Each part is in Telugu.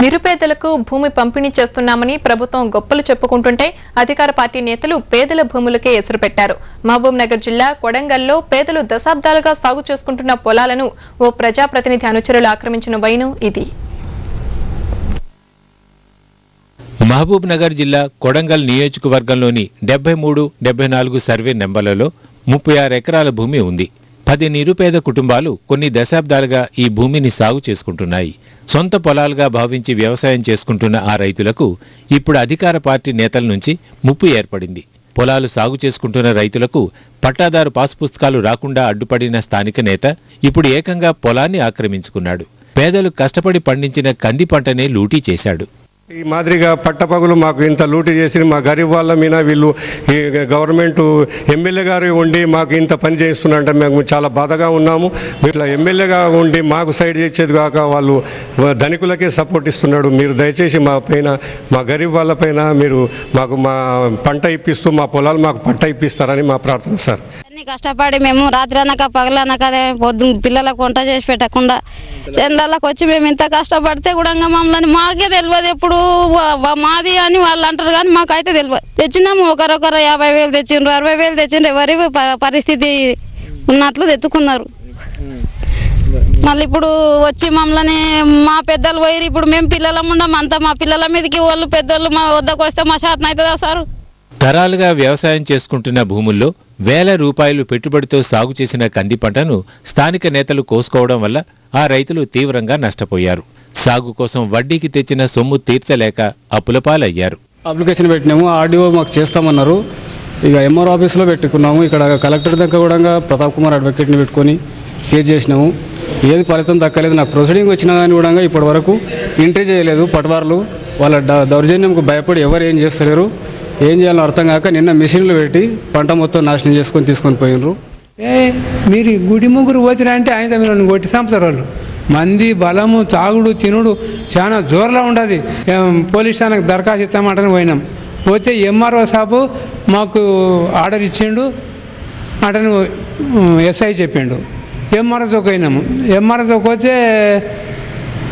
నిరుపేదలకు భూమి పంపిణీ చేస్తున్నామని ప్రభుత్వం గొప్పలు చెప్పుకుంటుంటే అధికార పార్టీ నేతలు పేదల భూములకే ఎసరు పెట్టారు. మహబూబ్ నగర్ జిల్లా కొడంగల్లో పేదలు దశాబ్దాలుగా సాగు చేసుకుంటున్న పొలాలను ఓ ప్రజాప్రతినిధి అనుచరులు ఆక్రమించిన వైనం ఇది. మహబూబ్ నగర్ జిల్లా కొడంగల్ నియోజకవర్గంలోని 73, 74 సర్వే నెంబర్లలో 36 ఎకరాల భూమి ఉంది. 10 నిరుపేద కుటుంబాలు కొన్ని దశాబ్దాలుగా ఈ భూమిని సాగు చేసుకుంటున్నాయి. సొంత పొలాలుగా భావించి వ్యవసాయం చేసుకుంటున్న ఆ రైతులకు ఇప్పుడు అధికార పార్టీ నేతల నుంచి ముప్పు ఏర్పడింది. పొలాలు సాగు చేసుకుంటున్న రైతులకు పట్టాదారు పాసు పుస్తకాలు రాకుండా అడ్డుపడిన స్థానిక నేత ఇప్పుడు ఏకంగా పొలాన్ని ఆక్రమించుకున్నాడు. పేదలు కష్టపడి పండించిన కంది పంటనే లూటీ చేశాడు. ఈ మాదిరిగా పట్టపగులు మాకు ఇంత లూటీ చేసి మా గరీబ్ వాళ్ళ మీద వీళ్ళు ఈ గవర్నమెంట్ ఎమ్మెల్యే గారు ఉండి మాకు ఇంత పని చేస్తున్నారంటే మేము చాలా బాధగా ఉన్నాము. ఇట్లా ఎమ్మెల్యేగా ఉండి మాకు సైడ్ చేసేది కాక వాళ్ళు ధనికులకే సపోర్ట్ ఇస్తున్నాడు. మీరు దయచేసి మా పైన, మా గరీబ్ వాళ్ళ పైన మీరు మాకు మా పంట ఇప్పిస్తూ మా పొలాలు మాకు పంట ఇప్పిస్తారని మా ప్రార్థన సార్. కష్టపడి మేము రాత్రి అనక పగలనక పొద్దున్న పిల్లలకు వంట చేసి పెట్టకుండా చెందలకు వచ్చి మేము ఇంత కష్టపడితే కూడా మమ్మల్ని మాకే తెలియదు ఎప్పుడు మాది అని వాళ్ళు అంటారు, కానీ మాకైతే తెలియదు. తెచ్చినాము ఒకరొకరు 50,000 తెచ్చిండ్రు, 60,000 తెచ్చిండ్రు. ఎవరి పరిస్థితి ఉన్నట్లు తెచ్చుకున్నారు. మళ్ళీ ఇప్పుడు వచ్చి మమ్మల్ని మా పెద్దలు పోయి ఇప్పుడు మేము పిల్లలం ఉండం అంతా మా పిల్లల మీదకి వాళ్ళు పెద్దోళ్ళు మా వద్దకు వస్తే మా శాతం అవుతుందా సార్? తరాలుగా వ్యవసాయం చేసుకుంటున్న భూముల్లో వేల రూపాయలు పెట్టుబడితో సాగు చేసిన కంది పంటను స్థానిక నేతలు కోసుకోవడం వల్ల ఆ రైతులు తీవ్రంగా నష్టపోయారు. సాగు కోసం వడ్డీకి తెచ్చిన సొమ్ము తీర్చలేక అప్పులపాలయ్యారు. అప్లికేషన్ పెట్టినాము, ఆర్డీఓ మాకు చేస్తామన్నారు. ఇక ఎంఆర్ ఆఫీస్లో పెట్టుకున్నాము. ఇక్కడ కలెక్టర్ దగ్గర కూడా ప్రతాప్ కుమార్ అడ్వకేట్ని పెట్టుకొని కేసు చేసినాము. ఏది ఫలితం దక్కలేదు. నాకు ప్రొసీడింగ్ వచ్చినా కానీ కూడా ఇప్పటి వరకు ఎంట్రీ చేయలేదు. పటవార్లు వాళ్ళ దౌర్జన్యంకు భయపడి ఎవరు ఏం చేస్తలేరు. ఏం చేయాలో అర్థం కాక నిన్న మిషన్లు పెట్టి పంట మొత్తం నాశనం చేసుకొని తీసుకొని పోయినరు. మీరు గుడి ముగ్గురు పోతిరా అంటే ఆయన మీరు కొట్టి చంపుతారు వాళ్ళు. మంది బలము తాగుడు తినుడు చాలా జోరులో ఉండదు. పోలీస్ స్టేషన్కి దరఖాస్తు ఇస్తామంటని పోయినాం. పోతే ఎంఆర్ఓ సాబు మాకు ఆర్డర్ ఇచ్చిండు, అటను ఎస్ఐ చెప్పిండు. ఎంఆర్ఓకి పోయినాము. ఎంఆర్ఓకి పోతే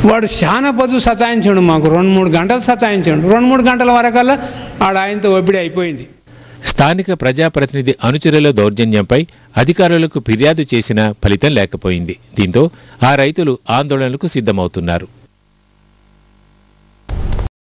వాడు చాలా పొద్దు సతాయించాడు. మాకు 2-3 గంటలు సతాయించాడు. 2-3 గంటల వరకల్లా ఆయనతో ఒబ్బిడి అయిపోయింది. స్థానిక ప్రజాప్రతినిధి అనుచరుల దౌర్జన్యంపై అధికారులకు ఫిర్యాదు చేసినా ఫలితం లేకపోయింది. దీంతో ఆ రైతులు ఆందోళనలకు సిద్ధమవుతున్నారు.